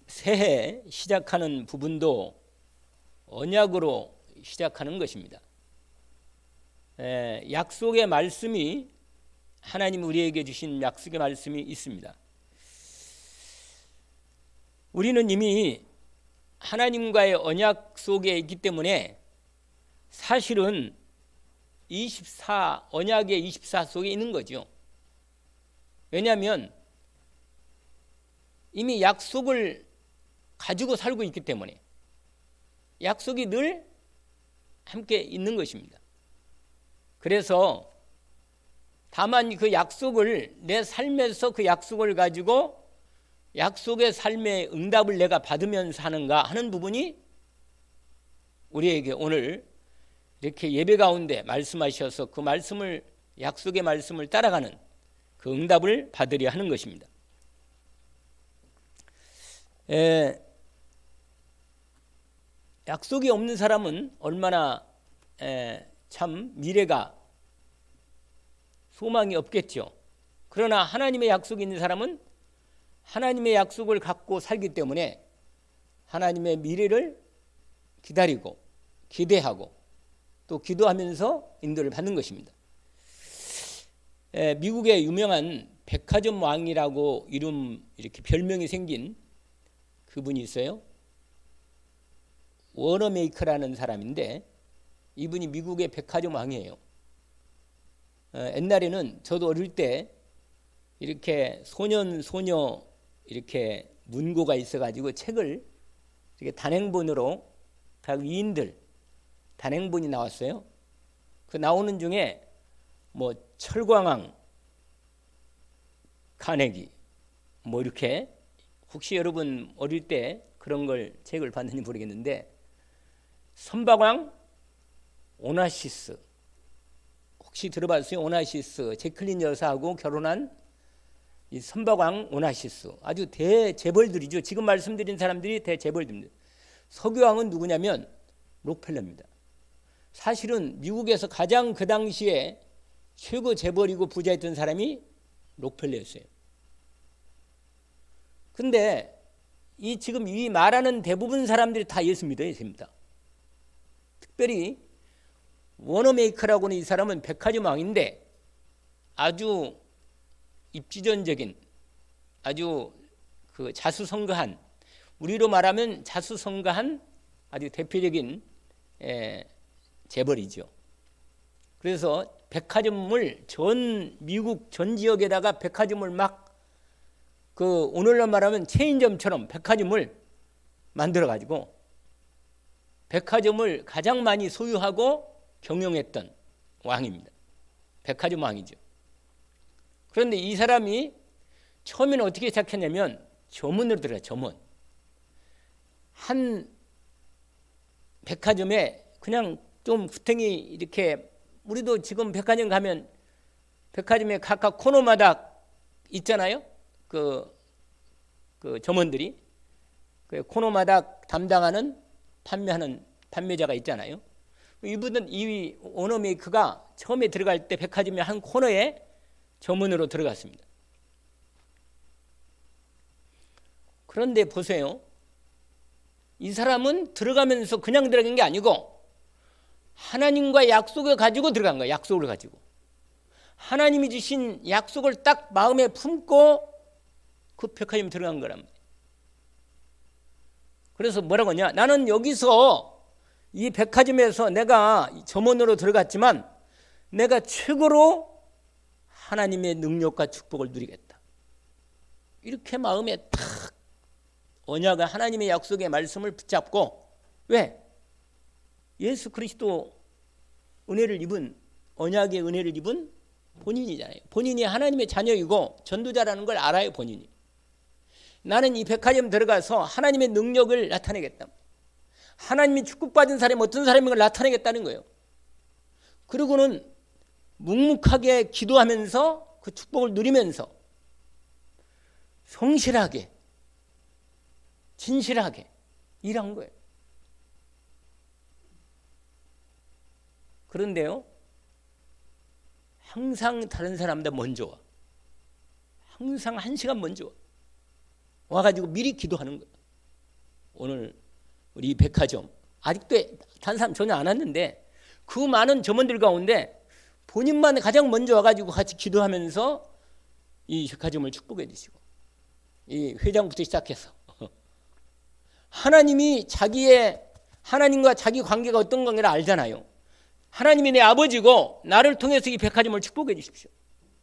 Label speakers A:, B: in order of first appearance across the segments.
A: 새해 시작하는 부분도 언약으로 시작하는 것입니다. 약속의 말씀이 하나님 우리에게 주신 약속의 말씀이 있습니다. 우리는 이미 하나님과의 언약 속에 있기 때문에 사실은 언약의 24 속에 있는 거죠. 왜냐하면 이미 약속을 가지고 살고 있기 때문에 약속이 늘 함께 있는 것입니다. 그래서 다만 그 약속을 내 삶에서 그 약속을 가지고 약속의 삶의 응답을 내가 받으면서 하는가 하는 부분이 우리에게 오늘 이렇게 예배 가운데 말씀하셔서 그 말씀을 약속의 말씀을 따라가는 그 응답을 받으려 하는 것입니다. 약속이 없는 사람은 얼마나 참 미래가 소망이 없겠죠. 그러나 하나님의 약속이 있는 사람은 하나님의 약속을 갖고 살기 때문에 하나님의 미래를 기다리고 기대하고 또 기도하면서 인도를 받는 것입니다. 미국의 유명한 백화점 왕이라고 이렇게 별명이 생긴 그분이 있어요. 워너메이커라는 사람인데 이분이 미국의 백화점 왕이에요. 옛날에는 저도 어릴 때 이렇게 소녀 이렇게 문고가 있어가지고 책을 이렇게 단행본으로 각 위인들 단행본이 나왔어요. 그 나오는 중에 뭐 철광왕, 카네기 뭐 이렇게 혹시 여러분 어릴 때 그런 걸 책을 봤는지 모르겠는데 선박왕 오나시스 혹시 들어봤어요? 오나시스 제클린 여사하고 결혼한 이 선박왕 오나시스 아주 대재벌들이죠. 지금 말씀드린 사람들이 대재벌들입니다. 석유왕은 누구냐면 록펠러입니다. 사실은 미국에서 가장 그 당시에 최고 재벌이고 부자였던 사람이 록펠러였어요. 근데 지금 이 말하는 대부분 사람들이 다 예수 믿어요. 특별히 워너메이커라고 하는 이 사람은 백화점 왕인데 아주 입지전적인 아주 그 자수성가한 우리로 말하면 자수성가한 아주 대표적인 재벌이죠. 그래서 백화점을 미국 전 지역에다가 백화점을 막 그 오늘날 말하면 체인점처럼 백화점을 만들어 가지고 백화점을 가장 많이 소유하고 경영했던 왕입니다. 백화점 왕이죠. 그런데 이 사람이 처음에는 어떻게 시작했냐면 점원으로 들어가요. 점원. 한 백화점에 그냥 좀 구탱이 이렇게 우리도 지금 백화점 가면 백화점에 각각 코너마다 있잖아요. 그 점원들이 그 코너마다 담당하는 판매하는 판매자가 있잖아요. 이분은 이 오너메이크가 처음에 들어갈 때 백화점의 한 코너에 점원으로 들어갔습니다. 그런데 보세요. 이 사람은 들어가면서 그냥 들어간 게 아니고 하나님과 약속을 가지고 들어간 거예요. 약속을 가지고. 하나님이 주신 약속을 딱 마음에 품고 그 백화점에 들어간 거란 말이에요. 그래서 뭐라고 하냐? 나는 여기서 이 백화점에서 내가 점원으로 들어갔지만 내가 최고로 하나님의 능력과 축복을 누리겠다. 이렇게 마음에 탁 언약의 하나님의 약속의 말씀을 붙잡고 왜? 예수 그리스도 은혜를 입은 언약의 은혜를 입은 본인이잖아요. 본인이 하나님의 자녀이고 전도자라는 걸 알아요. 본인이. 나는 이 백화점 들어가서 하나님의 능력을 나타내겠다. 하나님이 축복받은 사람이 어떤 사람인 걸 나타내겠다는 거예요. 그리고는 묵묵하게 기도하면서 그 축복을 누리면서 성실하게 진실하게 일한 거예요. 그런데요, 항상 다른 사람보다 먼저 와. 항상 1시간 먼저 와가지고 미리 기도하는 거예요. 오늘 우리 백화점 아직도 다른 사람 전혀 안 왔는데 그 많은 점원들 가운데 본인만 가장 먼저 와가지고 같이 기도하면서 이 백화점을 축복해 주시고, 이 회장부터 시작해서 하나님이 하나님과 자기 관계가 어떤 관계를 알잖아요. 하나님이 내 아버지고 나를 통해서 이 백화점을 축복해 주십시오.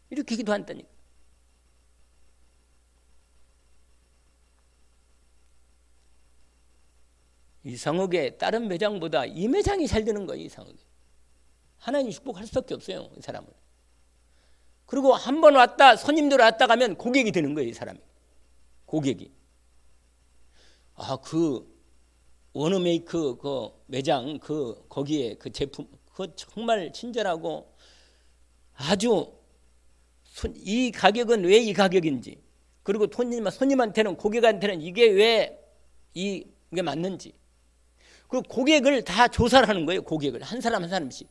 A: 이렇게 기도한다니까. 이상하게 다른 매장보다 이 매장이 잘 되는 거예요. 이상하게. 하나님 축복할 수밖에 없어요. 이 사람은. 그리고 한 번 왔다 손님들 왔다 가면 고객이 되는 거예요. 이 사람이. 고객이. 그 워너메이크 그 매장 거기에 그 제품 그거 정말 친절하고 아주 이 가격은 왜 이 가격인지, 그리고 손님한테는 고객한테는 이게 왜 이게 맞는지, 그 고객을 다 조사를 하는 거예요. 고객을 한 사람 한 사람씩.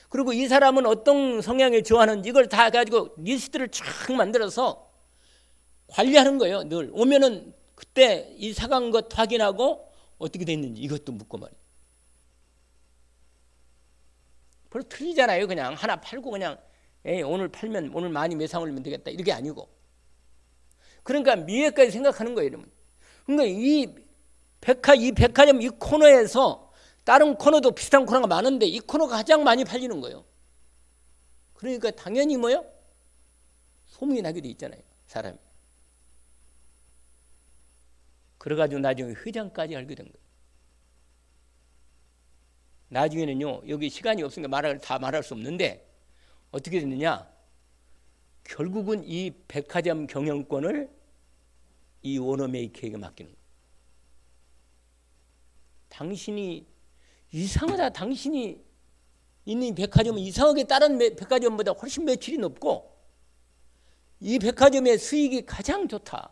A: 그리고 이 사람은 어떤 성향을 좋아하는지 이걸 다 가지고 리스트를 쫙 만들어서 관리하는 거예요. 늘 오면은 그때 이 사간 것 확인하고 어떻게 됐는지 이것도 묻고 말이에요. 별로 틀리잖아요. 그냥 하나 팔고 그냥 오늘 팔면 오늘 많이 매상 올리면 되겠다 이게 아니고, 그러니까 미래까지 생각하는 거예요. 여러분. 그러니까 이 백화점 이 코너에서 다른 코너도 비슷한 코너가 많은데 이 코너가 가장 많이 팔리는 거예요. 그러니까 당연히 뭐요? 소문이 나게 돼 있잖아요. 사람이. 그래가지고 나중에 회장까지 알게 된 거예요. 나중에는요, 여기 시간이 없으니까 다 말할 수 없는데 어떻게 됐느냐? 결국은 이 백화점 경영권을 이 워너메이커에게 맡기는 거예요. 당신이 이상하다. 당신이 있는 백화점은 이상하게 다른 백화점보다 훨씬 매출이 높고 이 백화점의 수익이 가장 좋다.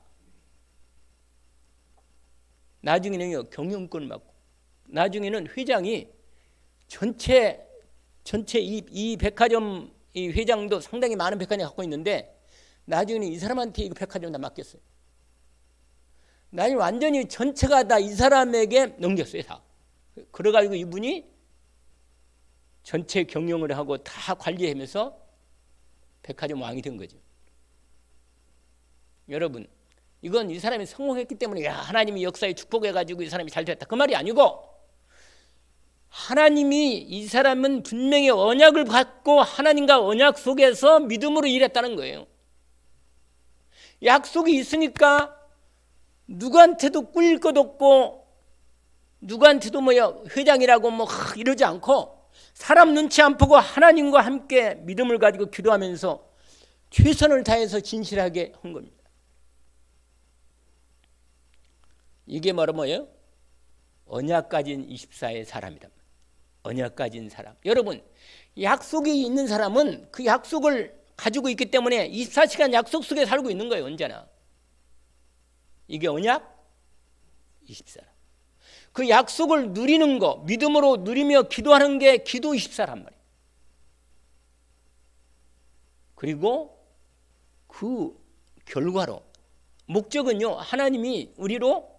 A: 나중에는요, 경영권을 맡고, 나중에는 회장이 전체 이 백화점 이 회장도 상당히 많은 백화점을 갖고 있는데 나중에는 이 사람한테 이 백화점 다 맡겼어요. 나중에 완전히 전체가 다 이 사람에게 넘겼어요. 다. 그래가지고 이분이 전체 경영을 하고 다 관리하면서 백화점 왕이 된 거죠. 여러분, 이건 이 사람이 성공했기 때문에 하나님이 역사에 축복해가지고 이 사람이 잘 됐다 그 말이 아니고, 하나님이 이 사람은 분명히 언약을 받고 하나님과 언약 속에서 믿음으로 일했다는 거예요. 약속이 있으니까 누구한테도 꿀릴 것 없고 누구한테도 회장이라고 이러지 않고 사람 눈치 안 보고 하나님과 함께 믿음을 가지고 기도하면서 최선을 다해서 진실하게 한 겁니다. 이게 뭐예요? 언약 가진 24의 사람이다. 언약 가진 사람. 여러분, 약속이 있는 사람은 그 약속을 가지고 있기 때문에 24시간 약속 속에 살고 있는 거예요. 언제나. 이게 언약 24라. 그 약속을 누리는 거, 믿음으로 누리며 기도하는 게 기도 24란 말이에요. 그리고 그 결과로, 목적은요, 하나님이 우리로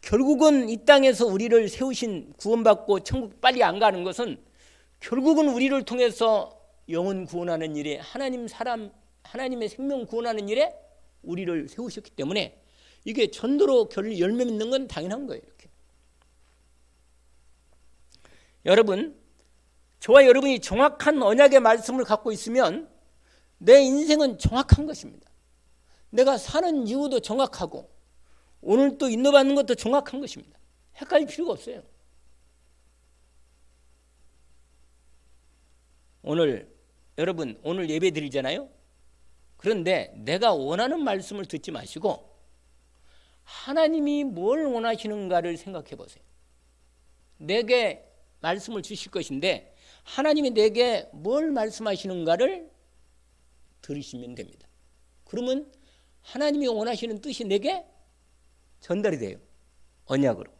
A: 결국은 이 땅에서 우리를 세우신, 구원받고 천국 빨리 안 가는 것은 결국은 우리를 통해서 영혼 구원하는 일에, 하나님의 생명 구원하는 일에 우리를 세우셨기 때문에 이게 전도로 열매 맺는 건 당연한 거예요. 이렇게. 여러분, 저와 여러분이 정확한 언약의 말씀을 갖고 있으면 내 인생은 정확한 것입니다. 내가 사는 이유도 정확하고 오늘 또 인도받는 것도 정확한 것입니다. 헷갈릴 필요가 없어요. 여러분 오늘 예배 드리잖아요. 그런데 내가 원하는 말씀을 듣지 마시고 하나님이 뭘 원하시는가를 생각해 보세요. 내게 말씀을 주실 것인데 하나님이 내게 뭘 말씀하시는가를 들으시면 됩니다. 그러면 하나님이 원하시는 뜻이 내게 전달이 돼요. 언약으로.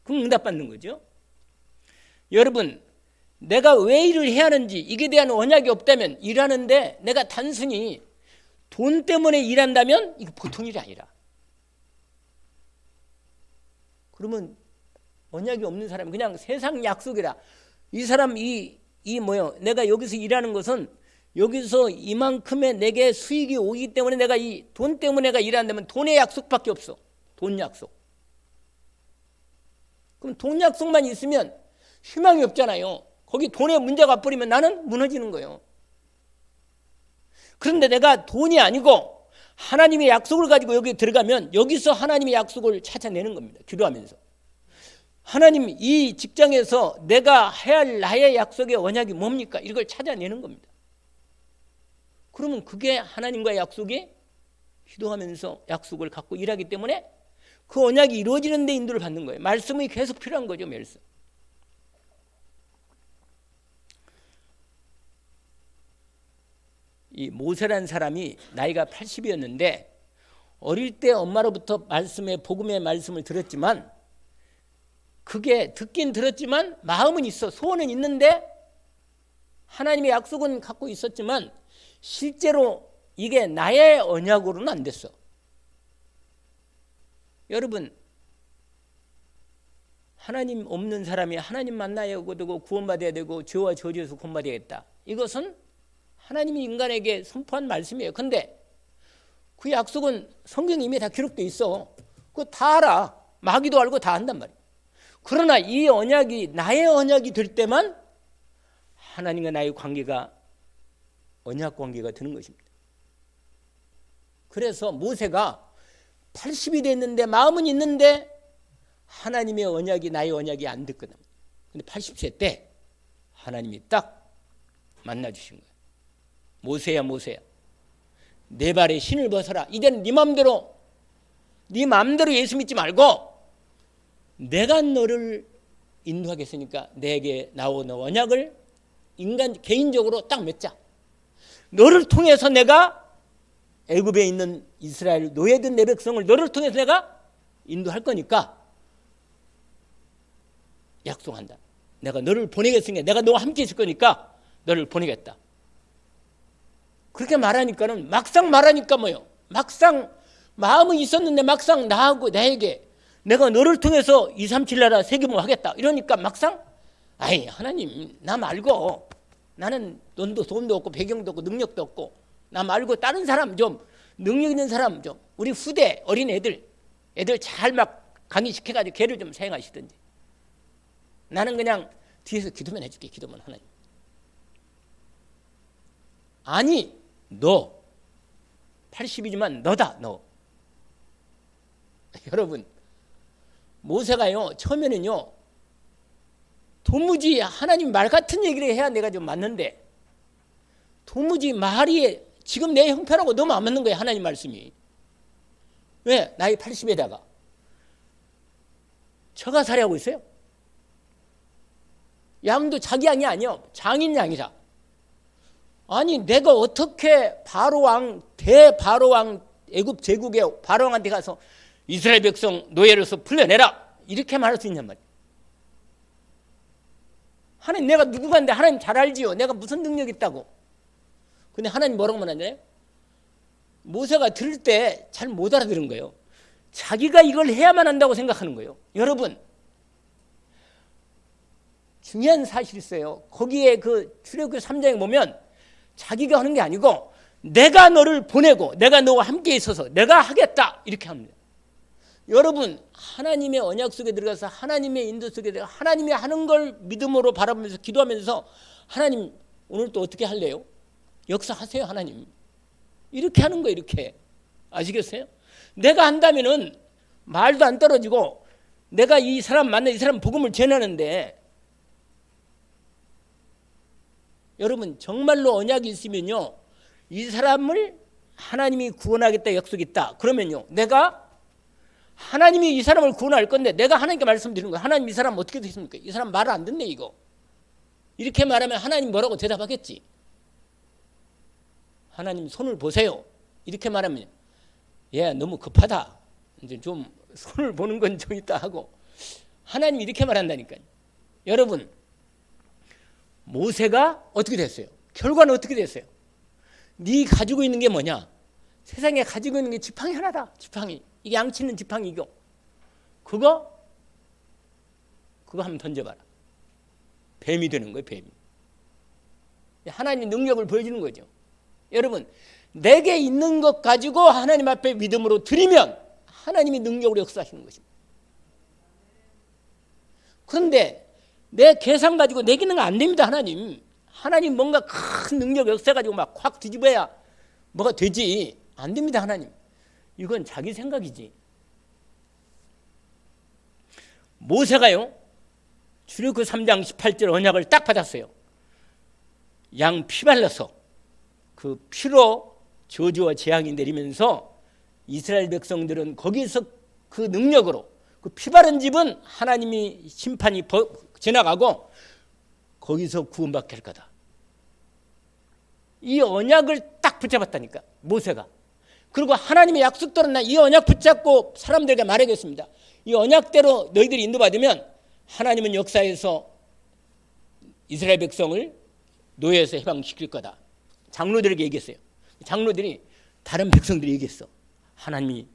A: 그럼 응답받는 거죠. 여러분, 내가 왜 일을 해야 하는지 이게 대한 언약이 없다면 일하는데 내가 단순히 돈 때문에 일한다면 이거 보통 일이 아니라. 그러면 언약이 없는 사람이 그냥 세상 약속이라. 이 사람 이 뭐요? 내가 여기서 일하는 것은 여기서 이만큼의 내게 수익이 오기 때문에 내가 이 돈 때문에 내가 일한다면 돈의 약속밖에 없어. 돈 약속. 그럼 돈 약속만 있으면 희망이 없잖아요. 거기 돈에 문제가 뿌리면 나는 무너지는 거예요. 그런데 내가 돈이 아니고 하나님의 약속을 가지고 여기 들어가면 여기서 하나님의 약속을 찾아내는 겁니다. 기도하면서. 하나님, 이 직장에서 내가 해야 할 나의 약속의 언약이 뭡니까? 이걸 찾아내는 겁니다. 그러면 그게 하나님과의 약속이 기도하면서 약속을 갖고 일하기 때문에 그 언약이 이루어지는 데 인도를 받는 거예요. 말씀이 계속 필요한 거죠. 말씀. 이 모세라는 사람이 나이가 80이었는데 어릴 때 엄마로부터 복음의 말씀을 들었지만 그게 듣긴 들었지만 마음은 있어. 소원은 있는데 하나님의 약속은 갖고 있었지만 실제로 이게 나의 언약으로는 안 됐어. 여러분, 하나님 없는 사람이 하나님 만나야 되고 구원받아야 되고 죄와 저주에서 구원받아야겠다. 이것은 하나님이 인간에게 선포한 말씀이에요. 근데 그 약속은 성경에 이미 다 기록되어 있어. 그거 다 알아. 마귀도 알고 다 안단 말이에요. 그러나 이 언약이 나의 언약이 될 때만 하나님과 나의 관계가 언약 관계가 되는 것입니다. 그래서 모세가 80이 됐는데 마음은 있는데 하나님의 언약이 나의 언약이 안 됐거든. 근데 80세 때 하나님이 딱 만나 주신 거예요. 모세야 모세야, 내 발에 신을 벗어라. 이제는 네 마음대로 예수 믿지 말고 내가 너를 인도하겠으니까 내게 나온 언약을 개인적으로 딱 맺자. 너를 통해서 내가 애굽에 있는 이스라엘 노예된 내 백성을 너를 통해서 내가 인도할 거니까 약속한다. 내가 너를 보내겠으니까 내가 너와 함께 있을 거니까 너를 보내겠다. 그렇게 말하니까는 막상 말하니까 뭐요? 막상 마음은 있었는데 막상 나하고 나에게 내가 너를 통해서 237 나라 세계문을 하겠다. 이러니까 막상 아이 하나님 나 말고 나는 돈도 없고 배경도 없고 능력도 없고 나 말고 다른 사람 좀 능력 있는 사람 좀 우리 후대 어린 애들 잘 막 강의시켜가지고 걔를 좀 사용하시든지 나는 그냥 뒤에서 기도만 해줄게. 기도만 하나님. 아니 너 80이지만 너다 너. 여러분 모세가요 처음에는요 도무지 하나님 말 같은 얘기를 해야 내가 좀 맞는데 도무지 말이 지금 내 형편하고 너무 안 맞는 거예요. 하나님 말씀이. 왜? 나이 80에다가 처가 살이하고 있어요. 양도 자기 양이 아니요 장인 양이라. 아니 내가 어떻게 바로왕 대바로왕 애굽 제국의 바로왕한테 가서 이스라엘 백성 노예로서 풀려내라 이렇게 말할 수 있냔 말이에요. 하나님 내가 누구간데 하나님 잘 알지요. 내가 무슨 능력이 있다고. 근데 하나님 뭐라고 말하냐? 모세가 들을 때 잘 못 알아들은 거예요. 자기가 이걸 해야만 한다고 생각하는 거예요. 여러분 중요한 사실이 있어요. 거기에 그 출애굽기 3장에 보면 자기가 하는 게 아니고 내가 너를 보내고 내가 너와 함께 있어서 내가 하겠다 이렇게 합니다. 여러분 하나님의 언약 속에 들어가서 하나님의 인도 속에 들어가 하나님이 하는 걸 믿음으로 바라보면서 기도하면서 하나님 오늘 또 어떻게 할래요? 역사하세요 하나님. 이렇게 하는 거예요. 이렇게. 아시겠어요? 내가 한다면은 말도 안 떨어지고 내가 이 사람 만나 이 사람 복음을 전하는데 여러분 정말로 언약이 있으면요 이 사람을 하나님이 구원하겠다 약속이 있다. 그러면요 내가 하나님이 이 사람을 구원할 건데 내가 하나님께 말씀드리는 거예요. 하나님 이 사람 어떻게 되십니까? 이 사람 말을 안 듣네 이거. 이렇게 말하면 하나님 뭐라고 대답하겠지? 하나님 손을 보세요. 이렇게 말하면 얘 너무 급하다. 이제 좀 손을 보는 건 좀 있다 하고 하나님 이렇게 말한다니까요. 여러분 모세가 어떻게 됐어요? 결과는 어떻게 됐어요? 네 가지고 있는 게 뭐냐? 세상에 가지고 있는 게 지팡이 하나다. 지팡이. 이게 양치 있는 지팡이고. 그거 한번 던져봐라. 뱀이 되는 거예요. 뱀이. 하나님 능력을 보여주는 거죠. 여러분, 내게 있는 것 가지고 하나님 앞에 믿음으로 드리면 하나님이 능력으로 역사하시는 것입니다. 그런데 내 계산 가지고 내기는 안 됩니다. 하나님 뭔가 큰 능력 역사 가지고 막 확 뒤집어야 뭐가 되지. 안 됩니다. 하나님. 이건 자기 생각이지. 모세가요, 출애굽 3장 18절 언약을 딱 받았어요. 양 피 발라서 그 피로 저주와 재앙이 내리면서 이스라엘 백성들은 거기서 그 능력으로 그 피 바른 집은 하나님이 심판이 지나가고 거기서 구원받게 할 거다. 이 언약을 딱 붙잡았다니까, 모세가. 그리고 하나님의 약속대로 나 이 언약 붙잡고 사람들에게 말하겠습니다. 이 언약대로 너희들이 인도받으면 하나님은 역사에서 이스라엘 백성을 노예에서 해방시킬 거다. 장로들에게 얘기했어요. 장로들이 다른 백성들이 얘기했어. 하나님이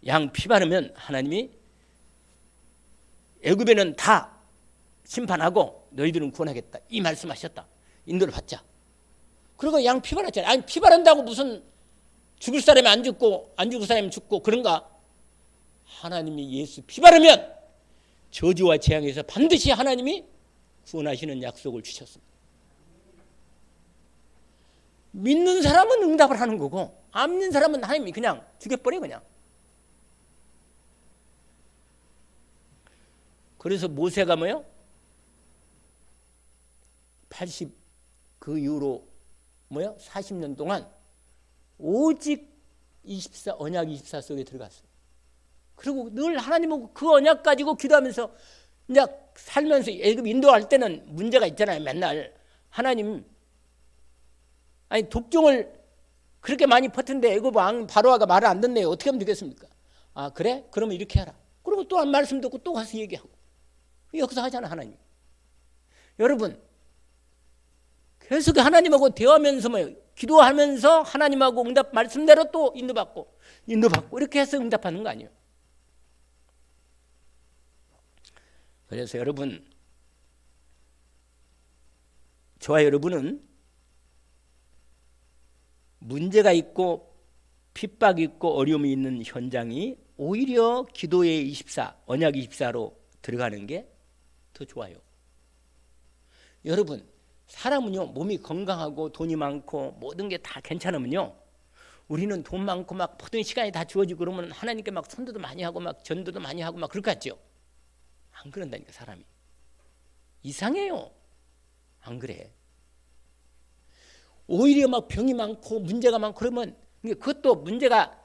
A: 양 피 바르면 하나님이 애굽에는 다 심판하고 너희들은 구원하겠다. 이 말씀하셨다. 인도를 받자. 그리고 양 피 바랐잖아요. 아니, 피 바른다고 무슨 죽을 사람이 안 죽고 안 죽을 사람이 죽고 그런가? 하나님이 예수 피 바르면 저주와 재앙에서 반드시 하나님이 구원하시는 약속을 주셨습니다. 믿는 사람은 응답을 하는 거고 안 믿는 사람은 하나님이 그냥 죽여버려 그냥. 그래서 모세가 뭐요? 80 그 이후로 뭐요? 40년 동안 오직 24 언약 24 속에 들어갔어요. 그리고 늘 하나님하고 그 언약 가지고 기도하면서 이제 살면서 애굽 인도할 때는 문제가 있잖아요. 맨날 하나님, 아니 독종을 그렇게 많이 퍼뜨는데 애굽 왕 바로아가 말을 안 듣네요. 어떻게 하면 되겠습니까? 아 그래? 그러면 이렇게 하라. 그리고 또 한 말씀 듣고 또 가서 얘기하고 역사하잖아 하나님. 여러분 계속 하나님하고 대화하면서 뭐 기도하면서 하나님하고 응답 말씀대로 또 인도받고 이렇게 해서 응답하는 거 아니에요. 그래서 여러분, 저와 여러분은 문제가 있고 핍박이 있고 어려움이 있는 현장이 오히려 기도의 24, 언약 24로 들어가는 게 더 좋아요. 여러분, 사람은요 몸이 건강하고 돈이 많고 모든 게 다 괜찮으면요 우리는 돈 많고 막 모든 시간이 다 주어지고 그러면 하나님께 막 선도도 많이 하고 막 전도도 많이 하고 막 그럴 것 같죠? 안 그런다니까. 사람이 이상해요. 안 그래. 오히려 막 병이 많고 문제가 많고 그러면 그것도 문제가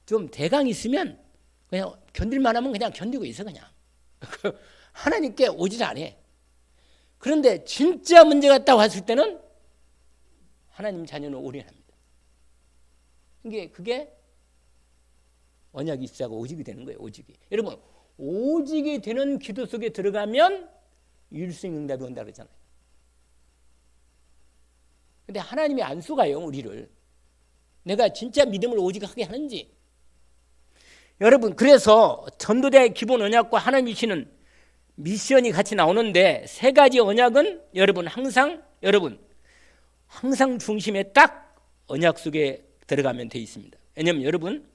A: 좀 대강 있으면 그냥 견딜만 하면 그냥 견디고 있어 그냥. 하나님께 오질 않아. 그런데 진짜 문제가 딱 왔을 때는 하나님 자녀는 올인합니다. 그게 언약이 있자고 오직이 되는 거예요. 오직이. 여러분 오직이 되는 기도 속에 들어가면 일생응답이 온다 그러잖아요. 근데 하나님이 안 속아요 우리를. 내가 진짜 믿음을 오직하게 하는지. 여러분 그래서 전도자의 기본 언약과 하나님이 주시는 미션이 같이 나오는데 세 가지 언약은 여러분 항상 중심에 딱 언약 속에 들어가면 돼 있습니다. 왜냐하면 여러분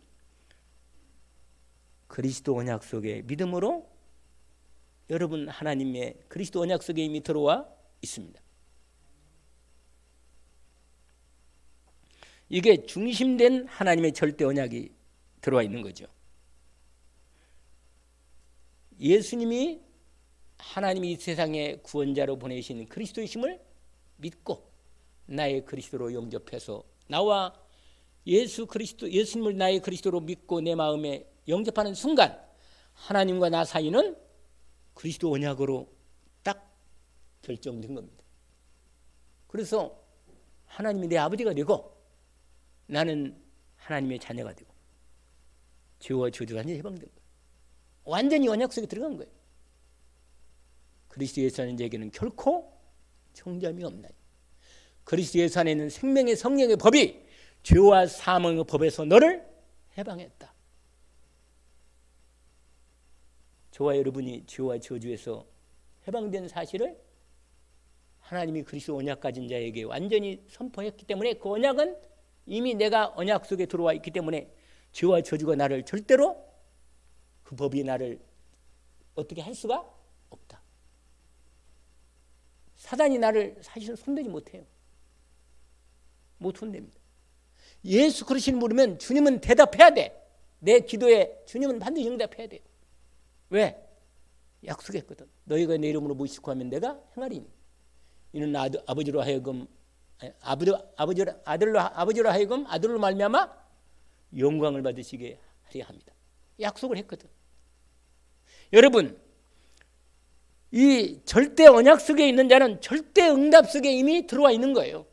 A: 그리스도 언약 속에 믿음으로 여러분 하나님의 그리스도 언약 속에 이미 들어와 있습니다. 이게 중심된 하나님의 절대 언약이 들어와 있는 거죠. 예수님이 하나님이 이 세상에 구원자로 보내신 그리스도이심을 믿고 나의 그리스도로 영접해서 나와 예수님을 나의 그리스도로 믿고 내 마음에 영접하는 순간 하나님과 나 사이는 그리스도 언약으로 딱 결정된 겁니다. 그래서 하나님이 내 아버지가 되고 나는 하나님의 자녀가 되고 죄와 저주가 완전히 해방된 거예요. 완전히 언약 속에 들어간 거예요. 그리스도 예수 안에 자에게는 결코 정죄함이 없나니. 그리스도 예수 안에 있는 생명의 성령의 법이 죄와 사망의 법에서 너를 해방했다. 저와 여러분이 죄와 저주에서 해방된 사실을 하나님이 그리스도 언약 가진 자에게 완전히 선포했기 때문에 그 언약은 이미 내가 언약 속에 들어와 있기 때문에 죄와 저주가 나를 절대로 그 법이 나를 어떻게 할 수가 없다. 사단이 나를 사실은 손대지 못해요. 못 손댑니다. 예수 그리스도를 물으면 주님은 대답해야 돼. 내 기도에 주님은 반드시 응답해야 돼요. 왜? 약속했거든. 너희가 내 이름으로 무엇을 구하면 내가 행하리니. 이는 아버지로 하여금 아버지로 하여금 아들로 말미암아 영광을 받으시게 하려 합니다. 약속을 했거든. 여러분, 이 절대 언약 속에 있는 자는 절대 응답 속에 이미 들어와 있는 거예요.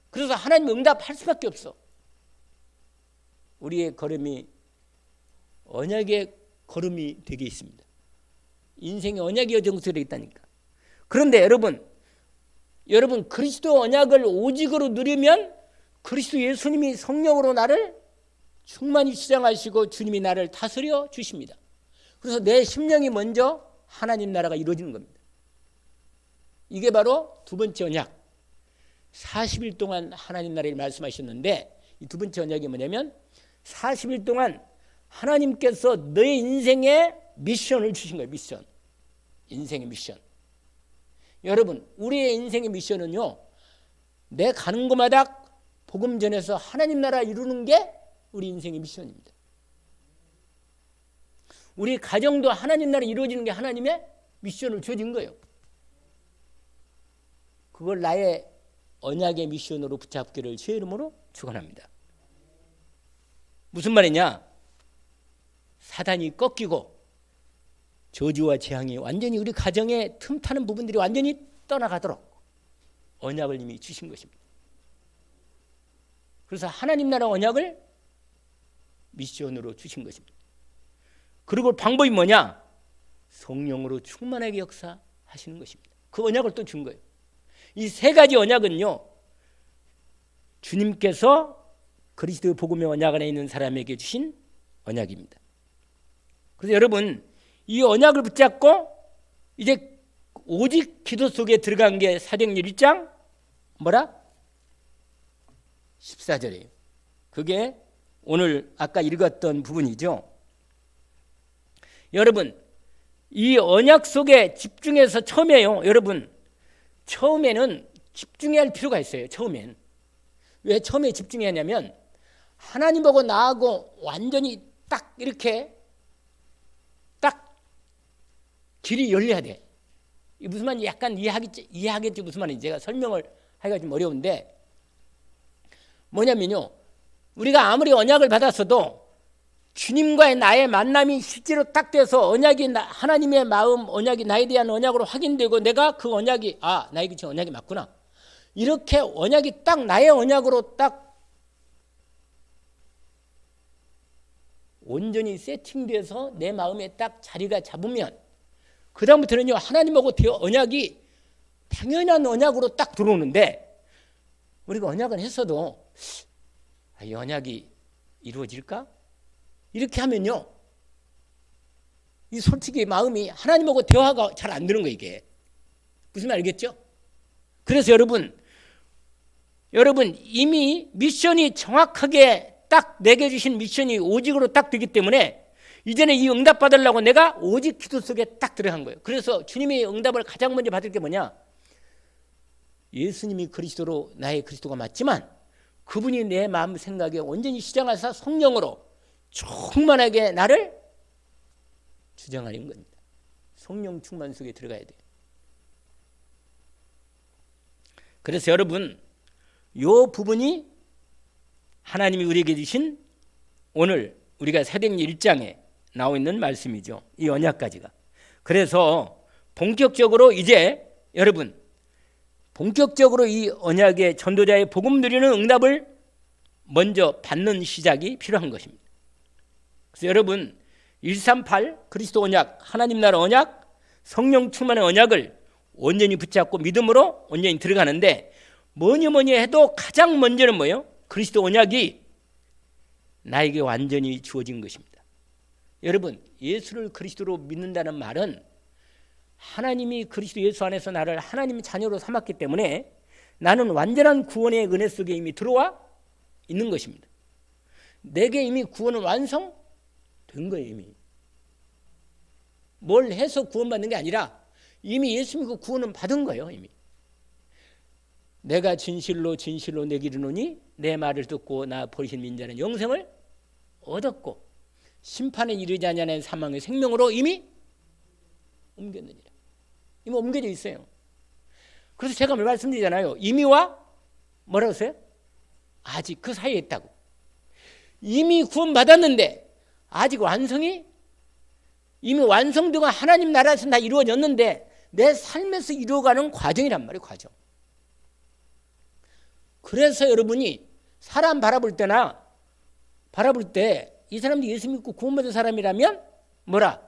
A: 그래서 하나님 응답할 수밖에 없어. 우리의 걸음이 언약의 걸음이 되게 있습니다. 인생의 언약이 정수되어 있다니까. 그런데 여러분 그리스도 언약을 오직으로 누리면 그리스도 예수님이 성령으로 나를 충만히 주장하시고 주님이 나를 다스려 주십니다. 그래서 내 심령이 먼저 하나님 나라가 이루어지는 겁니다. 이게 바로 두 번째 언약. 40일 동안 하나님 나라를 말씀하셨는데 이 두 번째 언약이 뭐냐면 40일 동안 하나님께서 너의 인생에 미션을 주신 거예요. 미션. 인생의 미션. 여러분, 우리의 인생의 미션은요, 내 가는 곳마다 복음 전해서 하나님 나라 이루는 게 우리 인생의 미션입니다. 우리 가정도 하나님 나라 이루어지는 게 하나님의 미션을 주어진 거예요. 그걸 나의 언약의 미션으로 붙잡기를 주의 이름으로 축원합니다. 무슨 말이냐? 사단이 꺾이고 저주와 재앙이 완전히 우리 가정에 틈타는 부분들이 완전히 떠나가도록 언약을 이미 주신 것입니다. 그래서 하나님 나라 언약을 미션으로 주신 것입니다. 그리고 방법이 뭐냐? 성령으로 충만하게 역사하시는 것입니다. 그 언약을 또 준 거예요. 이 세 가지 언약은요, 주님께서 그리스도의 복음의 언약 안에 있는 사람에게 주신 언약입니다. 그래서 여러분, 이 언약을 붙잡고 이제 오직 기도 속에 들어간 게 사도행전 1장 뭐라? 14절이에요. 그게 오늘 아까 읽었던 부분이죠. 여러분, 이 언약 속에 집중해서 처음에요. 여러분, 처음에는 집중해야 할 필요가 있어요. 처음엔. 왜 처음에 집중해야 하냐면 하나님하고 나하고 완전히 딱 이렇게 딱 길이 열려야 돼. 이 무슨 말인지 약간 이해하겠지 무슨 말인지 제가 설명을 하기가 좀 어려운데 뭐냐면요. 우리가 아무리 언약을 받았어도 주님과의 나의 만남이 실제로 딱 돼서 언약이 하나님의 마음, 언약이 나에 대한 언약으로 확인되고 내가 그 언약이 나에게 지금 언약이 맞구나. 이렇게 언약이 딱 나의 언약으로 딱 온전히 세팅돼서 내 마음에 딱 자리가 잡으면 그 다음부터는요 하나님하고 언약이 당연한 언약으로 딱 들어오는데 우리가 언약을 했어도 이 언약이 이루어질까? 이렇게 하면요 이 솔직히 마음이 하나님하고 대화가 잘 안 되는 거예요. 이게 무슨 말 알겠죠? 그래서 여러분 이미 미션이 정확하게 딱 내게 주신 미션이 오직으로 딱 되기 때문에 이제는 이 응답 받으려고 내가 오직 기도 속에 딱 들어간 거예요. 그래서 주님의 응답을 가장 먼저 받을 게 뭐냐? 예수님이 그리스도로 나의 그리스도가 맞지만 그분이 내 마음 생각에 온전히 시장하사 성령으로 충만하게 나를 주장하는 겁니다. 성령 충만 속에 들어가야 돼요. 그래서 여러분 이 부분이 하나님이 우리에게 주신 오늘 우리가 사도행전 1장에 나와 있는 말씀이죠. 이 언약까지가. 그래서 본격적으로 이제 여러분 본격적으로 이 언약의 전도자의 복음 누리는 응답을 먼저 받는 시작이 필요한 것입니다. 그래서 여러분 138 그리스도 언약, 하나님 나라 언약, 성령 충만의 언약을 온전히 붙잡고 믿음으로 온전히 들어가는데 뭐니 해도 가장 먼저는 뭐예요? 그리스도 언약이 나에게 완전히 주어진 것입니다. 여러분, 예수를 그리스도로 믿는다는 말은 하나님이 그리스도 예수 안에서 나를 하나님의 자녀로 삼았기 때문에 나는 완전한 구원의 은혜 속에 이미 들어와 있는 것입니다. 내게 이미 구원은 완성된 거예요. 이미 뭘 해서 구원받는 게 아니라 이미 예수 믿고 구원은 받은 거예요. 이미 내가 진실로 진실로 내게 이르노니 내 말을 듣고 나 버리신 민자는 영생을 얻었고 심판에 이르지 아니하는 사망의 생명으로 이미 옮겼느니라. 이미 옮겨져 있어요. 그래서 제가 말씀드리잖아요. 이미와 뭐라고 했어요? 아직 그 사이에 있다고. 이미 구원받았는데 아직 완성이 이미 완성되고 하나님 나라에서 다 이루어졌는데 내 삶에서 이루어가는 과정이란 말이에요. 과정. 그래서 여러분이 사람 바라볼 때 이 사람들이 예수 믿고 구원받은 사람이라면 뭐라?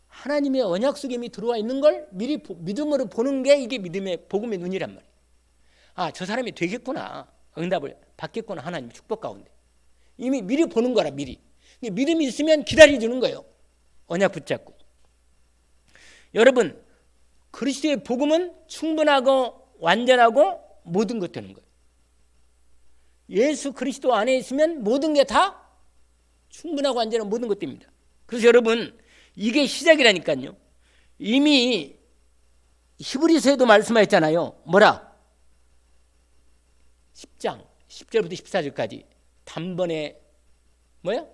A: 하나님의 언약 속에 이미 들어와 있는 걸 미리 믿음으로 보는 게 이게 믿음의 복음의 눈이란 말이에요. 아, 저 사람이 되겠구나. 응답을 받겠구나. 하나님의 축복 가운데. 이미 미리 보는 거라. 미리. 믿음이 있으면 기다려주는 거예요. 언약 붙잡고. 여러분, 그리스도의 복음은 충분하고 완전하고 모든 것 되는 거예요. 예수 그리스도 안에 있으면 모든 게 다 충분하고 완전한 모든 것 됩니다. 그래서 여러분, 이게 시작이라니까요. 이미 히브리서에도 말씀하셨잖아요. 뭐라? 10장 10절부터 14절까지 단번에 뭐야?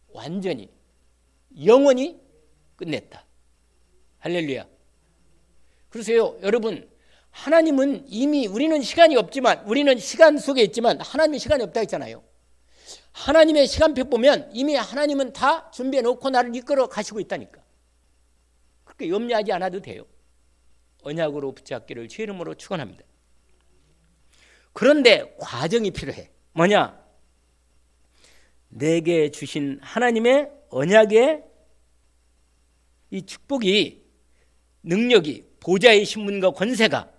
A: 완전히 영원히 끝냈다. 할렐루야. 그러세요. 여러분, 하나님은 이미 우리는 시간이 없지만 우리는 시간 속에 있지만 하나님의 시간이 없다 했잖아요. 하나님의 시간표 보면 이미 하나님은 다 준비해 놓고 나를 이끌어 가시고 있다니까. 그렇게 염려하지 않아도 돼요. 언약으로 붙잡기를 주의 이름으로 축원합니다. 그런데 과정이 필요해. 뭐냐? 내게 주신 하나님의 언약의 이 축복이 능력이 보좌의 신분과 권세가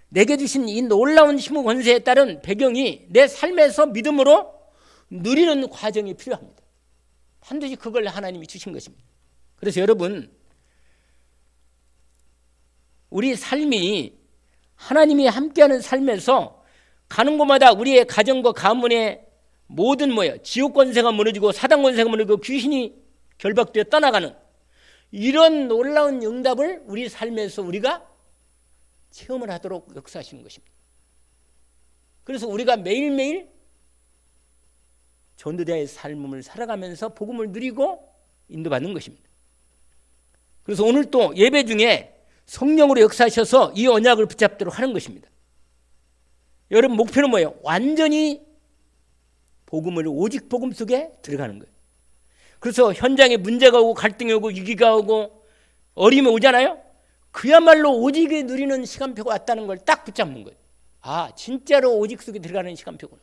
A: 내게 주신 이 놀라운 신분 권세에 따른 배경이 내 삶에서 믿음으로 누리는 과정이 필요합니다. 반드시 그걸 하나님이 주신 것입니다. 그래서 여러분, 우리 삶이 하나님이 함께하는 삶에서 가는 곳마다 우리의 가정과 가문의 모든 지옥 권세가 무너지고 사단 권세가 무너지고 귀신이 결박되어 떠나가는 이런 놀라운 응답을 우리 삶에서 우리가 체험을 하도록 역사하시는 것입니다. 그래서 우리가 매일매일 전도자의 삶을 살아가면서 복음을 누리고 인도받는 것입니다. 그래서 오늘 또 예배 중에 성령으로 역사하셔서 이 언약을 붙잡도록 하는 것입니다. 여러분, 목표는 뭐예요? 완전히 복음을 오직 복음 속에 들어가는 거예요. 그래서 현장에 문제가 오고 갈등이 오고 위기가 오고 어려움이 오잖아요. 그야말로 오직에 누리는 시간표가 왔다는 걸 딱 붙잡는 거예요. 아, 진짜로 오직 속에 들어가는 시간표구나.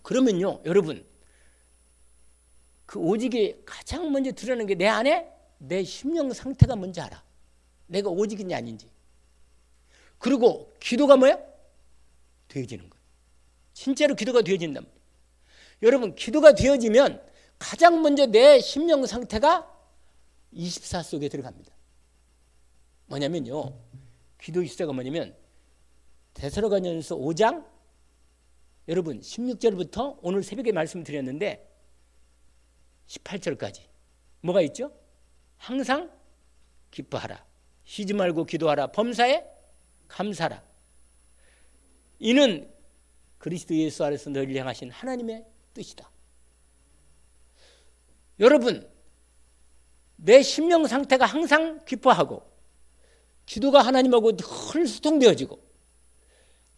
A: 그러면요, 여러분, 그 오직에 가장 먼저 드러나는 게 내 안에 내 심령 상태가 뭔지 알아. 내가 오직인지 아닌지. 그리고 기도가 뭐야? 되어지는 거예요. 진짜로 기도가 되어진단 말이에요. 여러분, 기도가 되어지면 가장 먼저 내 심령 상태가 24 속에 들어갑니다. 뭐냐면요, 기도 24가 뭐냐면 데살로니가전서 5장 여러분 16절부터 오늘 새벽에 말씀드렸는데 18절까지 뭐가 있죠? 항상 기뻐하라. 쉬지 말고 기도하라. 범사에 감사하라. 이는 그리스도 예수 안에서 너희를 향하신 하나님의 뜻이다. 여러분, 내 심령 상태가 항상 기뻐하고 기도가 하나님하고 늘 소통되어지고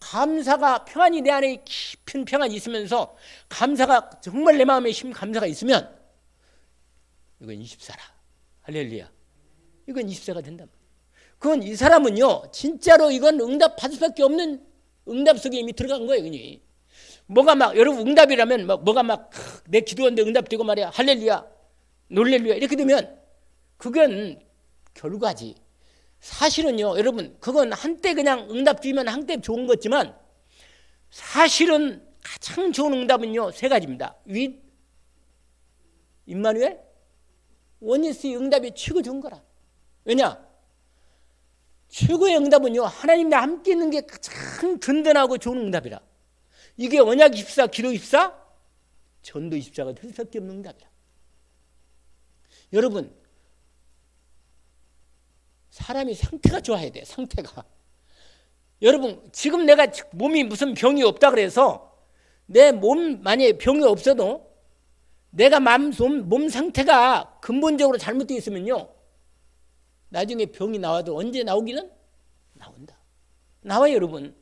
A: 감사가 평안이 내 안에 깊은 평안이 있으면서 감사가 정말 내 마음에 감사가 있으면 이건 24라. 할렐루야. 이건 24가 된단 말이에요. 그건 이 사람은요, 진짜로 이건 응답 받을 수밖에 없는 응답 속에 이미 들어간 거예요. 이미. 뭐가 막 여러분 응답이라면 뭐가 막 내 기도하는데 응답되고 말이야. 할렐루야. 놀렐루야. 이렇게 되면 그건 결과지. 사실은요, 여러분, 그건 한때 그냥 응답 주면 한때 좋은 거지만 사실은 가장 좋은 응답은요, 세 가지입니다. 윗, 임마누엘, 원예스의 응답이 최고 좋은 거라. 왜냐? 최고의 응답은요, 하나님과 함께 있는 게 가장 든든하고 좋은 응답이라. 이게 언약 24, 기도 24, 전도 24가 될 수밖에 없는 응답이라. 여러분, 사람이 상태가 좋아야 돼, 상태가. 여러분, 지금 내가 몸이 무슨 병이 없다 그래서 내 몸 만약에 병이 없어도 내가 몸 상태가 근본적으로 잘못되어 있으면요, 나중에 병이 나와도 언제 나오기는 나온다. 나와요, 여러분.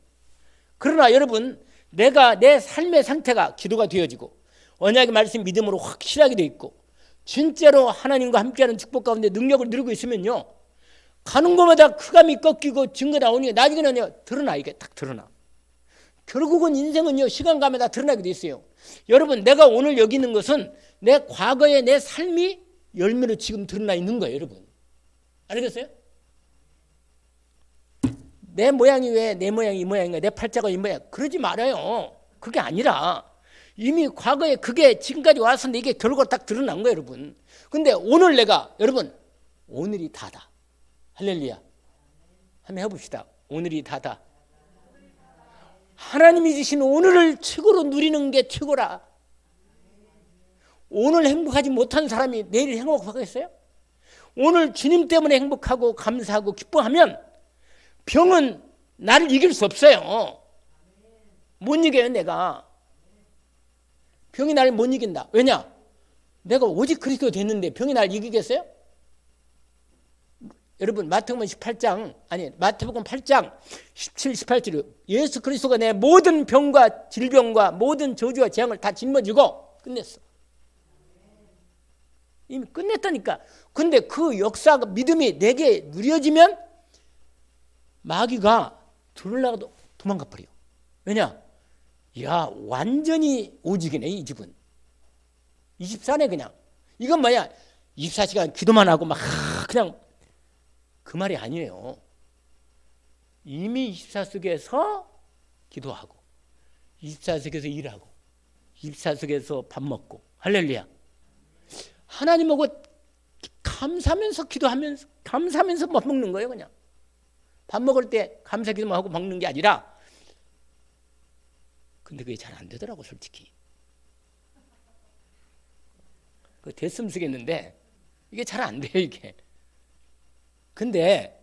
A: 그러나 여러분, 내가 내 삶의 상태가 기도가 되어지고 언약의 말씀 믿음으로 확실하게 되어 있고 진짜로 하나님과 함께하는 축복 가운데 능력을 누리고 있으면요, 가는 곳마다 흑암이 꺾이고 증거 나오니 나중에는요, 드러나. 이게 딱 드러나. 결국은 인생은요, 시간 가면 다 드러나게 돼 있어요. 여러분, 내가 오늘 여기 있는 것은 내 과거의 내 삶이 열매로 지금 드러나 있는 거예요, 여러분. 알겠어요? 내 모양이 왜 내 모양이 이 모양인가, 내 팔자가 이 모양, 그러지 말아요. 그게 아니라 이미 과거에 그게 지금까지 왔었는데 이게 결과로 딱 드러난 거예요, 여러분. 근데 오늘 내가, 여러분, 오늘이 다다. 할렐루야. 한번 해봅시다. 오늘이 다다. 하나님이 주신 오늘을 최고로 누리는 게 최고라. 오늘 행복하지 못한 사람이 내일 행복하겠어요? 오늘 주님 때문에 행복하고 감사하고 기뻐하면 병은 나를 이길 수 없어요. 못 이겨요, 내가. 병이 나를 못 이긴다. 왜냐? 내가 오직 그리스도 됐는데 병이 나를 이기겠어요? 여러분, 마태복음 8장 17, 18절에 예수 그리스도가 내 모든 병과 질병과 모든 저주와 재앙을 다 짊어지고 끝냈어. 이미 끝냈다니까. 근데 그 역사가, 믿음이 내게 누려지면 마귀가 들으려고 도망가 버려. 왜냐? 야, 완전히 오직이네, 이 집은. 24네, 그냥. 이건 뭐야? 24시간 기도만 하고 막 그냥 그 말이 아니에요. 이미 24 속에서 기도하고 24 속에서 일하고 24 속에서 밥 먹고. 할렐루야. 하나님하고 감사하면서 기도하면서 감사하면서 밥 먹는 거예요, 그냥. 밥 먹을 때 감사 기도만 하고 먹는 게 아니라. 근데 그게 잘 안 되더라고, 솔직히. 그 됐으면 쓰겠는데 이게 잘 안 돼요, 이게. 근데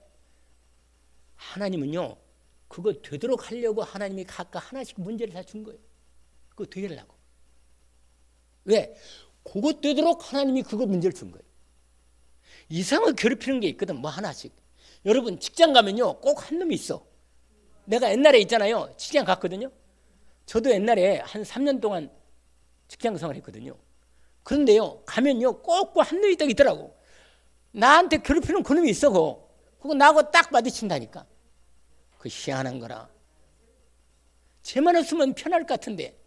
A: 하나님은요, 그거 되도록 하려고 하나님이 각각 하나씩 문제를 다 준 거예요. 그거 되려고. 왜? 그거 되도록 하나님이 그거 문제를 준 거예요. 이상을 괴롭히는 게 있거든, 뭐 하나씩. 여러분, 직장 가면요, 꼭 한 놈이 있어. 내가 옛날에 있잖아요, 직장 갔거든요. 저도 옛날에 한 3년 동안 직장 생활 했거든요. 그런데요, 가면요, 꼭 한 놈이 딱 있더라고. 나한테 괴롭히는 그놈이 있어, 그거 나하고 딱 마주친다니까. 그 희한한 거라. 쟤만 없으면 편할 것 같은데.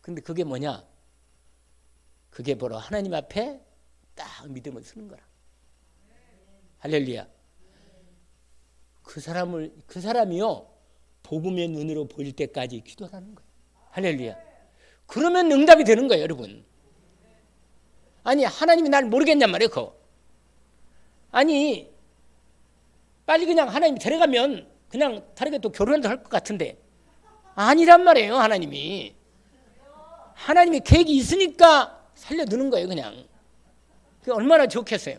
A: 근데 그게 뭐냐? 그게 바로 하나님 앞에 딱 믿음을 쓰는 거라. 할렐루야. 그 사람이요, 복음의 눈으로 보일 때까지 기도하는 거예요. 할렐루야. 그러면 응답이 되는 거예요, 여러분. 아니, 하나님이 날 모르겠냔 말이에요, 그거. 아니, 빨리 그냥 하나님이 데려가면 그냥 다르게 또 결혼도 할 것 같은데 아니란 말이에요, 하나님이. 하나님이 계획이 있으니까 살려두는 거예요, 그냥. 그게 얼마나 좋겠어요.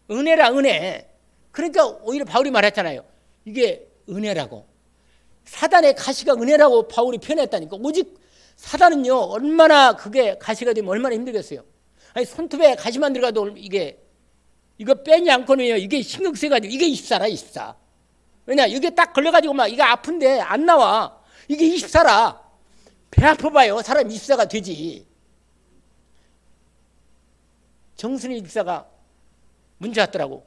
A: 은혜라, 은혜. 그러니까 오히려 바울이 말했잖아요. 이게 은혜라고. 사단의 가시가 은혜라고 바울이 표현했다니까. 오직 사단은요, 얼마나 그게 가시가 되면 얼마나 힘들겠어요. 아니, 손톱에 가시만 들어가도 이거 빼지 않고는요, 이게 신경 쓰여가지고 이게 24라, 24. 왜냐, 이게 딱 걸려가지고 막 이거 아픈데 안 나와. 이게 24라. 배 아파봐요. 사람 24가 되지. 정순이 집사가 문제 왔더라고.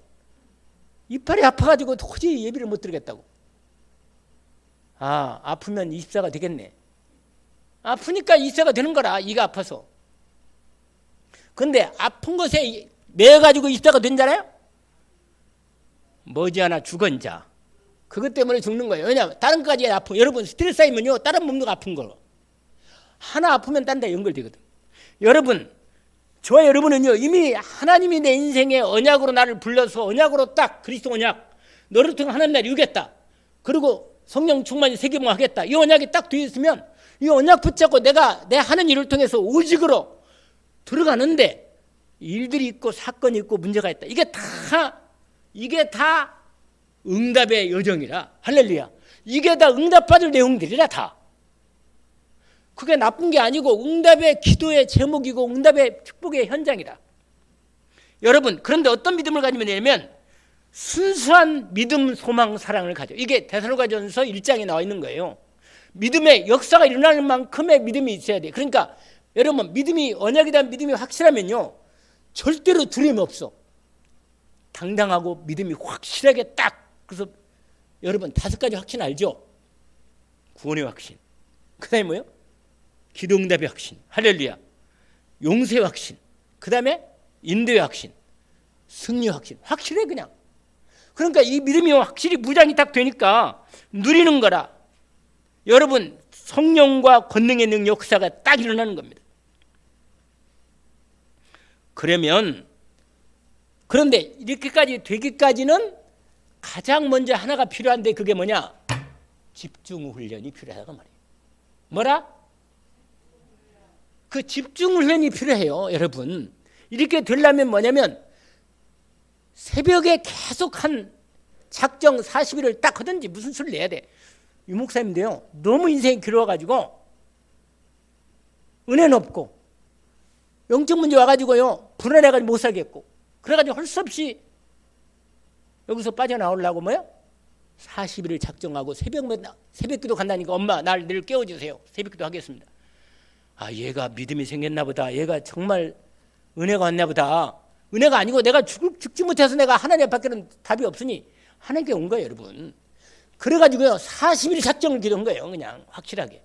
A: 이빨이 아파가지고 도저히 예비를 못 드리겠다고. 아, 아프면 24가 되겠네. 아프니까 24가 되는 거라, 이가 아파서. 근데 아픈 것에 매여가지고 24가 된잖아요? 머지않아 죽은 자. 그것 때문에 죽는 거예요. 왜냐하면 다른 것까지 아프. 여러분 스트레스 쌓이면요 다른 몸도 아픈 거로. 하나 아프면 딴 데 연결되거든. 여러분 저와 여러분은요 이미 하나님이 내 인생의 언약으로 나를 불러서 언약으로 딱 그리스도 언약 너를 통해 하나님 나를 이루겠다. 그리고 성령 충만히 세계봉하겠다. 이 언약이 딱 되어 있으면 이 언약 붙잡고 내가 내 하는 일을 통해서 오직으로 들어가는데 일들이 있고 사건이 있고 문제가 있다. 이게 다 응답의 여정이라. 할렐루야. 이게 다 응답받을 내용들이라 다. 그게 나쁜 게 아니고 응답의 기도의 제목이고 응답의 축복의 현장이라. 여러분 그런데 어떤 믿음을 가지면 되냐면 순수한 믿음, 소망, 사랑을 가져. 이게 데살로니가전서 1장에 나와 있는 거예요. 믿음의 역사가 일어나는 만큼의 믿음이 있어야 돼. 그러니까 여러분 믿음이 언약에 대한 믿음이 확실하면요 절대로 두려움이 없어. 당당하고 믿음이 확실하게 딱. 그래서 여러분 5가지 확신 알죠? 구원의 확신. 그 다음에 뭐요? 기도응답의 확신. 할렐루야. 용서의 확신. 그 다음에 인도의 확신. 승리의 확신. 확실해 그냥. 그러니까 이 믿음이 확실히 무장이 딱 되니까 누리는 거라. 여러분 성령과 권능의 능력 역사가 딱 일어나는 겁니다. 그런데 이렇게까지 되기까지는 가장 먼저 하나가 필요한데 그게 뭐냐? 집중 훈련이 필요하다고 말이에요. 뭐라? 그 집중 훈련이 필요해요. 여러분 이렇게 되려면 뭐냐면 새벽에 계속 한 작정 40일을 딱 하든지 무슨 수를 내야 돼. 유 목사님인데요 너무 인생이 길어가지고 은혜는 없고 영적 문제 와가지고요 불안해가지고 못 살겠고 그래가지고 할 수 없이 여기서 빠져나오려고 뭐야? 40일을 작정하고 새벽기도 간다니까 엄마 날 내일 깨워주세요. 새벽기도 하겠습니다. 아 얘가 믿음이 생겼나 보다. 얘가 정말 은혜가 왔나 보다. 은혜가 아니고 내가 죽지 못해서 내가 하나님 앞에는 답이 없으니 하나님께 온 거예요 여러분. 그래가지고요 40일 작정을 기도한 거예요. 그냥 확실하게.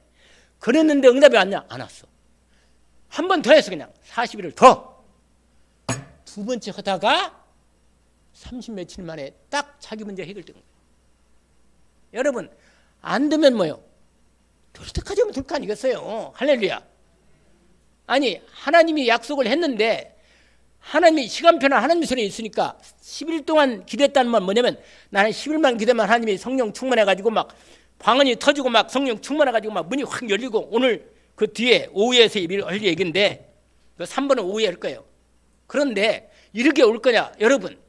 A: 그랬는데 응답이 왔냐? 안 왔어. 한 번 더 했어. 그냥 40일을 더. 두 번째 하다가 30 며칠 만에 딱 자기 문제 해결된 거예요. 여러분 안 되면 뭐요? 될 때까지 하면 될 거 아니겠어요? 할렐루야. 아니 하나님이 약속을 했는데 하나님이 시간표나 하나님 손에 있으니까 10일 동안 기도했다는 말 뭐냐면 나는 10일만 기도하면 하나님이 성령 충만해가지고 막 방언이 터지고 막 성령 충만해가지고 막 문이 확 열리고 오늘 그 뒤에 오후에서 예비를 할 얘기인데 그 3번은 오후에 할 거예요. 그런데 이렇게 올 거냐? 여러분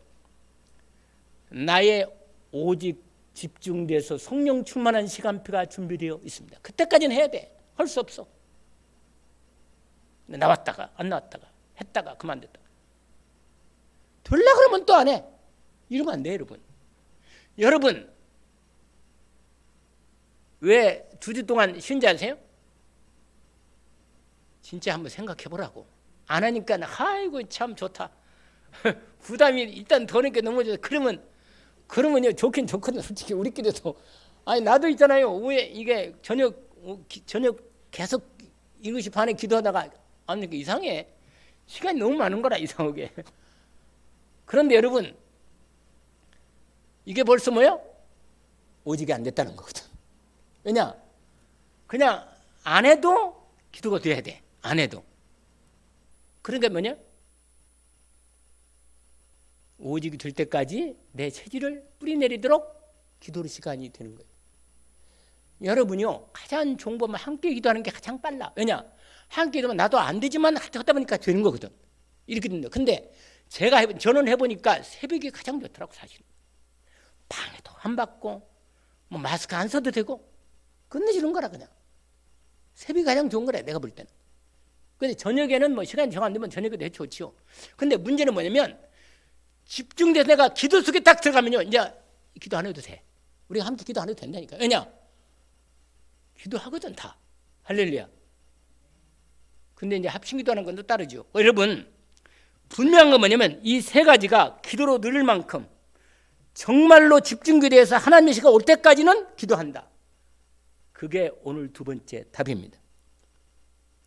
A: 나의 오직 집중돼서 성령 충만한 시간표가 준비되어 있습니다. 그때까지는 해야 돼. 할 수 없어. 나왔다가 안 나왔다가 했다가 그만뒀다가 되려고 그러면 또 안 해. 이러면 안 돼 여러분. 여러분 왜 2주 동안 쉰지 아세요? 진짜 한번 생각해 보라고. 안 하니까 아이고 참 좋다. 부담이 일단 더 내게 너무 좋다. 그러면요 좋긴 좋거든. 솔직히 우리끼리도 아니 나도 있잖아요. 오후에 이게 저녁 계속 7시 반에 기도하다가 아니 이상해. 시간이 너무 많은 거라 이상하게. 그런데 여러분 이게 벌써 뭐예요? 오직이 안 됐다는 거거든. 왜냐? 그냥 안 해도 기도가 돼야 돼. 안 해도. 그러니까 뭐냐? 오직이 될 때까지 내 체질을 뿌리내리도록 기도의 시간이 되는 거예요. 여러분요 가장 좋은 법은 함께 기도하는 게 가장 빨라. 왜냐? 함께 기도하면 나도 안 되지만 하다 보니까 되는 거거든. 이렇게 된다. 근데 저는 해보니까 새벽이 가장 좋더라고 사실. 방해도 안 받고 뭐 마스크 안 써도 되고 끝내주는 거라 그냥. 새벽이 가장 좋은 거래 내가 볼 때는. 근데 저녁에는 뭐 시간이 정 안 되면 저녁에도 해치우지요. 근데 문제는 뭐냐면 집중돼서 내가 기도 속에 딱 들어가면요 이제 기도 안 해도 돼. 우리가 함께 기도 안 해도 된다니까. 왜냐? 기도하거든 다. 할렐루야. 근데 이제 합심 기도하는 건 또 다르죠. 여러분 분명한 건 뭐냐면 이 3가지가 기도로 늘릴 만큼 정말로 집중기도해서 하나님의 시가 올 때까지는 기도한다. 그게 오늘 2번째 답입니다.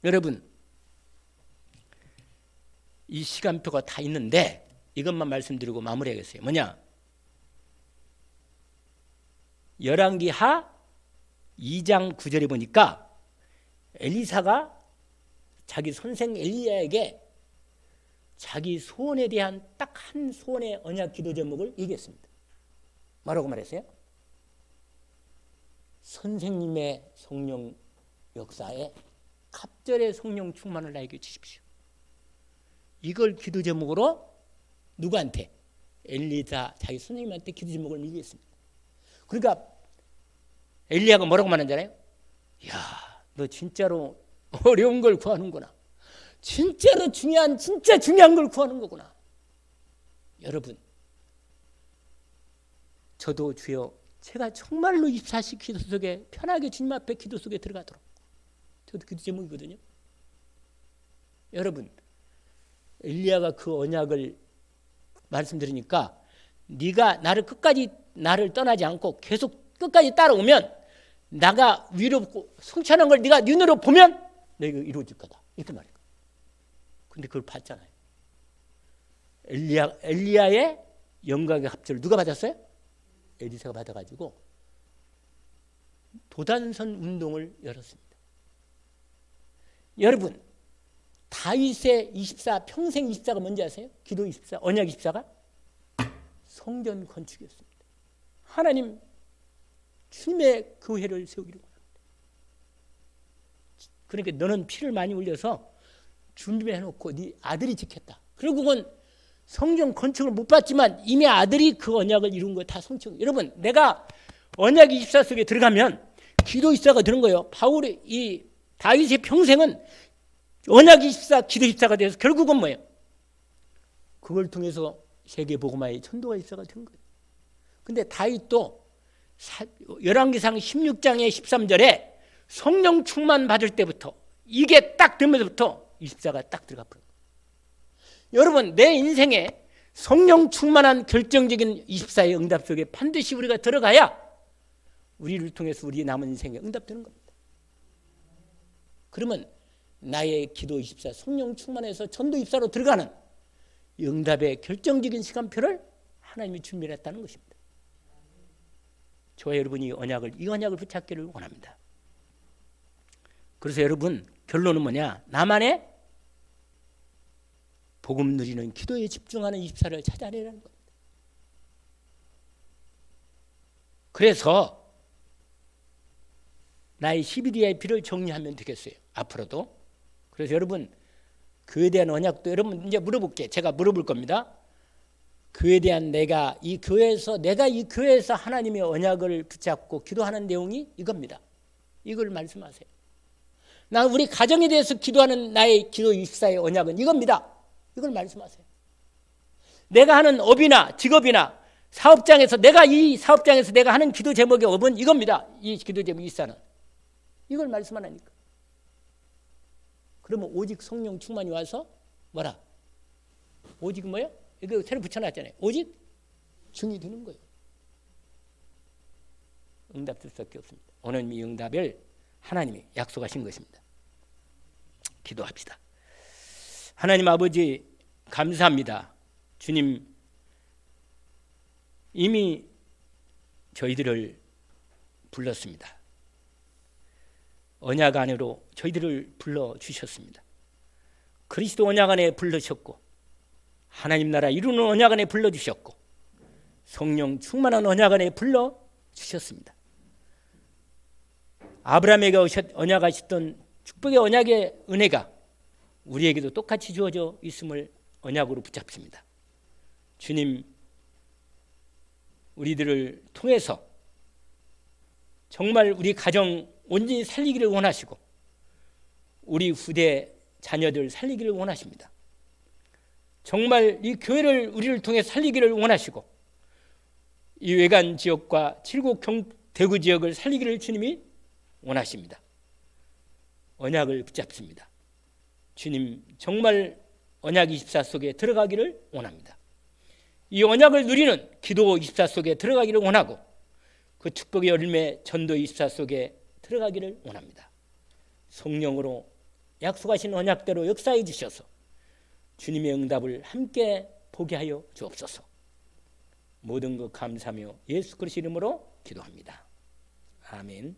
A: 여러분 이 시간표가 다 있는데 이것만 말씀드리고 마무리하겠어요. 뭐냐? 열왕기하 2장 9절에 보니까 엘리사가 자기 선생 엘리야에게 자기 소원에 대한 딱 한 소원의 언약 기도 제목을 얘기했습니다. 뭐라고 말했어요? 선생님의 성령 역사에 갑절의 성령 충만을 나에게 주십시오. 이걸 기도 제목으로 누구한테? 엘리사 자기 선생님한테 기도 제목을 얘기했습니다. 그러니까 엘리야가 뭐라고 말하잖아요. 야, 너 진짜로 어려운 걸 구하는구나. 진짜 중요한 걸 구하는 거구나. 여러분, 저도 주여 제가 정말로 24시 기도 속에 편하게 주님 앞에 기도 속에 들어가도록, 저도 기도 제목이거든요. 여러분, 엘리야가 그 언약을 말씀드리니까 네가 나를 끝까지 나를 떠나지 않고 계속 끝까지 따라오면 나가 위로 성취하는 걸 네가 눈으로 보면 내가 이루어질 거다. 이렇게 말해요. 근데 그걸 봤잖아요. 엘리야의 영광의 합절을 누가 받았어요? 엘리사가 받아가지고 도단선 운동을 열었습니다. 여러분, 다윗의 24 평생 24가 뭔지 아세요? 기도 24, 언약 24가 성전 건축이었습니다. 하나님 주님의 교회를 세우기를 원합니다. 그러니까 너는 피를 많이 흘려서 준비해놓고 네 아들이 지켰다. 결국은 성전 건축을 못 받지만 이미 아들이 그 언약을 이룬 거 다 성취. 여러분, 내가 언약 24 속에 들어가면 기도 24가 되는 거예요. 바울의 이 다윗의 평생은 언약 24, 기도 24가 돼서 결국은 뭐예요? 그걸 통해서 세계복음화의 전도가 24가 된 거예요. 근데 다윗도 열왕기상 16장의 13절에 성령 충만 받을 때부터 이게 딱 되면서부터 24가 딱 들어가 버려요. 여러분, 내 인생에 성령 충만한 결정적인 24의 응답 속에 반드시 우리가 들어가야 우리를 통해서 우리 남은 인생에 응답되는 겁니다. 그러면 나의 기도 24, 성령 충만해서 전도 24로 들어가는 응답의 결정적인 시간표를 하나님이 준비했다는 것입니다. 저와 여러분이 이 언약을 붙잡기를 원합니다. 그래서 여러분, 결론은 뭐냐? 나만의 복음 누리는 기도에 집중하는 24를 찾아내라는 겁니다. 그래서 나의 12DIP를 정리하면 되겠어요. 앞으로도. 그래서 여러분, 그에 대한 언약도 여러분 이제 물어볼게. 제가 물어볼 겁니다. 그에 대한 내가 이 교회에서 하나님의 언약을 붙잡고 기도하는 내용이 이겁니다. 이걸 말씀하세요. 나 우리 가정에 대해서 기도하는 나의 기도 24의 언약은 이겁니다. 이걸 말씀하세요. 내가 하는 업이나 직업이나 사업장에서 내가 하는 기도 제목의 업은 이겁니다. 이 기도 제목 24는. 이걸 말씀하니까. 그러면 오직 성령 충만이 와서 뭐라? 오직 뭐예요? 이거 새로 붙여놨잖아요. 오직 증이 되는 거예요. 응답될 수밖에 없습니다. 오늘 이 응답을 하나님이 약속하신 것입니다. 기도합시다. 하나님 아버지, 감사합니다. 주님, 이미 저희들을 불렀습니다. 언약 안으로 저희들을 불러주셨습니다. 그리스도 언약 안에 불러주셨고 하나님 나라 이루는 언약 안에 불러주셨고 성령 충만한 언약 안에 불러주셨습니다. 아브라함에게 언약하셨던 축복의 언약의 은혜가 우리에게도 똑같이 주어져 있음을 언약으로 붙잡습니다. 주님, 우리들을 통해서 정말 우리 가정 온전히 살리기를 원하시고 우리 후대 자녀들 살리기를 원하십니다. 정말 이 교회를 우리를 통해 살리기를 원하시고 이 외간 지역과 칠곡 대구 지역을 살리기를 주님이 원하십니다. 언약을 붙잡습니다. 주님, 정말 언약 24 속에 들어가기를 원합니다. 이 언약을 누리는 기도 24 속에 들어가기를 원하고 그 축복의 열매 전도 24 속에 들어가기를 원합니다. 성령으로 약속하신 언약대로 역사해 주셔서 주님의 응답을 함께 보게 하여 주옵소서. 모든 것 감사하며 예수 그리스도 이름으로 기도합니다. 아멘.